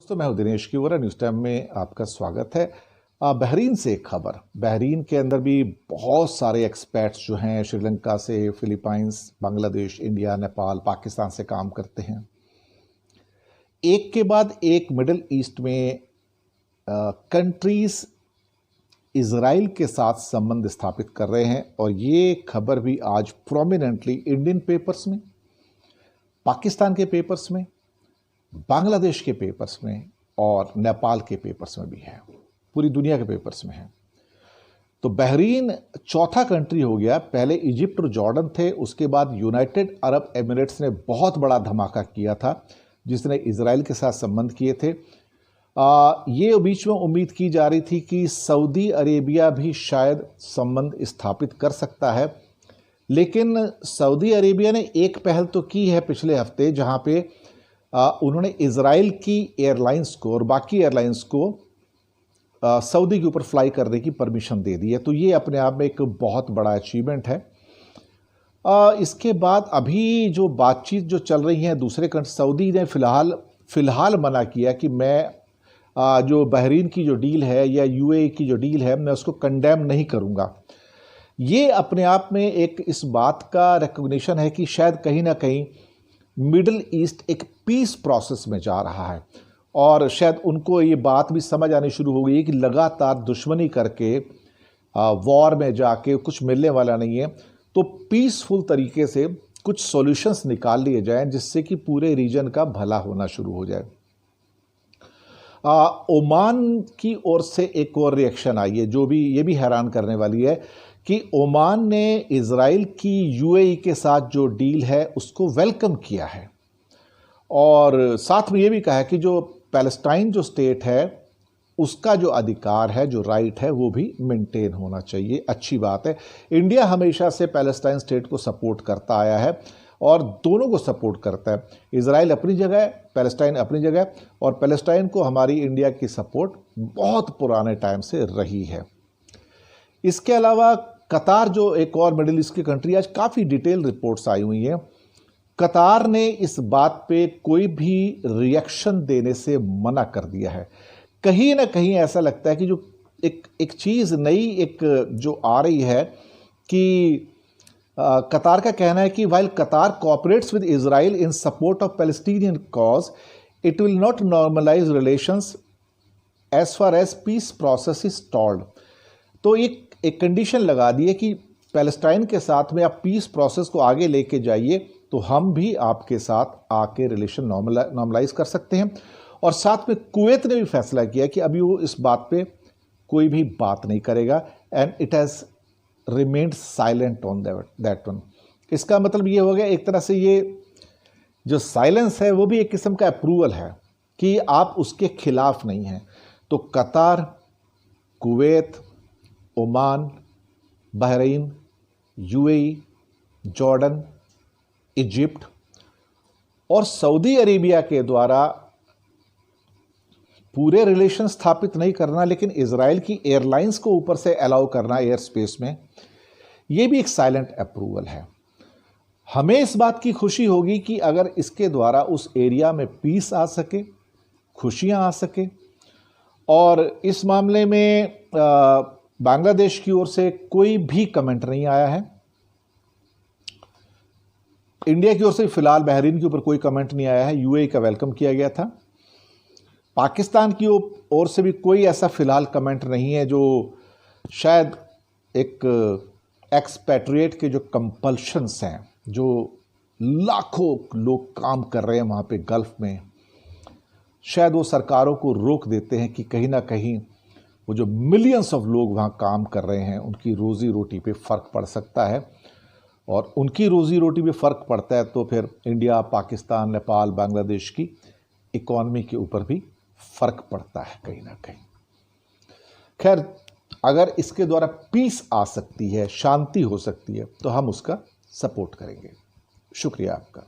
दोस्तों, मैं हूं दिनेश किवरा। न्यूज़ टाइम में आपका स्वागत है। बहरीन से एक खबर। बहरीन के अंदर भी बहुत सारे एक्सपर्ट्स जो हैं श्रीलंका से, फिलीपाइंस, बांग्लादेश, इंडिया, नेपाल, पाकिस्तान से काम करते हैं। एक के बाद एक मिडिल ईस्ट में कंट्रीज इजराइल के साथ संबंध स्थापित कर रहे हैं और ये खबर भी आज प्रोमिनेंटली इंडियन पेपर्स में, पाकिस्तान के पेपर्स में, बांग्लादेश के पेपर्स में और नेपाल के पेपर्स में भी है, पूरी दुनिया के पेपर्स में है। तो बहरीन चौथा कंट्री हो गया। पहले इजिप्ट और जॉर्डन थे, उसके बाद यूनाइटेड अरब एमिरेट्स ने बहुत बड़ा धमाका किया था जिसने इजराइल के साथ संबंध किए थे। ये बीच में उम्मीद की जा रही थी कि सऊदी अरेबिया भी शायद संबंध स्थापित कर सकता है, लेकिन सऊदी अरेबिया ने एक पहल तो की है पिछले हफ्ते, जहां पे उन्होंने इजराइल की एयरलाइंस को और बाकी एयरलाइंस को सऊदी के ऊपर फ्लाई करने की परमिशन दे दी है। तो ये अपने आप में एक बहुत बड़ा अचीवमेंट है। इसके बाद अभी जो बातचीत जो चल रही है दूसरे कंट्री, सऊदी ने फिलहाल मना किया कि मैं जो बहरीन की जो डील है या यूएई की जो डील है मैं उसको कंडेम नहीं करूँगा। ये अपने आप में एक इस बात का रिकॉग्निशन है कि शायद कहीं ना कहीं मिडिल ईस्ट एक पीस प्रोसेस में जा रहा है और शायद उनको ये बात भी समझ आनी शुरू हो गई है कि लगातार दुश्मनी करके वॉर में जाके कुछ मिलने वाला नहीं है। तो पीसफुल तरीके से कुछ सॉल्यूशंस निकाल लिए जाएं जिससे कि पूरे रीजन का भला होना शुरू हो जाए। ओमान की ओर से एक और रिएक्शन आई है जो भी ये भी हैरान करने वाली है कि ओमान ने इजराइल की यूएई के साथ जो डील है उसको वेलकम किया है और साथ में ये भी कहा है कि जो पैलेस्टाइन जो स्टेट है उसका जो अधिकार है, जो राइट है, वो भी मेंटेन होना चाहिए। अच्छी बात है। इंडिया हमेशा से पैलेस्टाइन स्टेट को सपोर्ट करता आया है और दोनों को सपोर्ट करता है। इजराइल अपनी जगह है, पैलेस्टाइन अपनी जगह है और पैलेस्टाइन को हमारी इंडिया की सपोर्ट बहुत पुराने टाइम से रही है। इसके अलावा कतार जो एक और मिडिल ईस्ट की कंट्री, आज काफ़ी डिटेल रिपोर्ट्स आई हुई हैं। कतार ने इस बात पे कोई भी रिएक्शन देने से मना कर दिया है। कहीं ना कहीं ऐसा लगता है कि जो एक चीज़ नई एक जो आ रही है कि कतार का कहना है कि while Qatar cooperates with Israel in support of Palestinian cause, it will not normalise relations as far as peace process is stalled. तो एक कंडीशन लगा दी है कि पैलेस्टाइन के साथ में आप पीस प्रोसेस को आगे लेके जाइए तो हम भी आपके साथ आके रिलेशन नॉर्मलाइज कर सकते हैं। और साथ में कुवैत ने भी फैसला किया कि अभी वो इस बात पे कोई भी बात नहीं करेगा and it has remained silent on that one. इसका मतलब ये हो गया एक तरह से ये जो साइलेंस है वो भी एक किस्म का अप्रूवल है कि आप उसके खिलाफ नहीं हैं। तो कतार, Kuwait, Oman, Bahrain, UAE, Jordan, Egypt और सऊदी अरेबिया के द्वारा पूरे रिलेशन स्थापित नहीं करना लेकिन इजराइल की एयरलाइंस को ऊपर से अलाउ करना एयर स्पेस में, यह भी एक साइलेंट अप्रूवल है। हमें इस बात की खुशी होगी कि अगर इसके द्वारा उस एरिया में पीस आ सके, खुशियां आ सके। और इस मामले में बांग्लादेश की ओर से कोई भी कमेंट नहीं आया है। इंडिया की ओर से फिलहाल बहरीन के ऊपर कोई कमेंट नहीं आया है। यूएई का वेलकम किया गया था। पाकिस्तान की ओर से भी कोई ऐसा फिलहाल कमेंट नहीं है। जो शायद एक एक्सपैट्रिएट के जो कंपल्शंस हैं, जो लाखों लोग काम कर रहे हैं वहाँ पे गल्फ में, शायद वो सरकारों को रोक देते हैं कि कहीं ना कहीं वो जो मिलियंस ऑफ लोग वहाँ काम कर रहे हैं उनकी रोज़ी रोटी पे फ़र्क पड़ सकता है। और उनकी रोज़ी रोटी पे फ़र्क पड़ता है तो फिर इंडिया, पाकिस्तान, नेपाल, बांग्लादेश की इकॉनमी के ऊपर भी फ़र्क पड़ता है कहीं ना कहीं। खैर, अगर इसके द्वारा पीस आ सकती है, शांति हो सकती है, तो हम उसका सपोर्ट करेंगे। शुक्रिया आपका।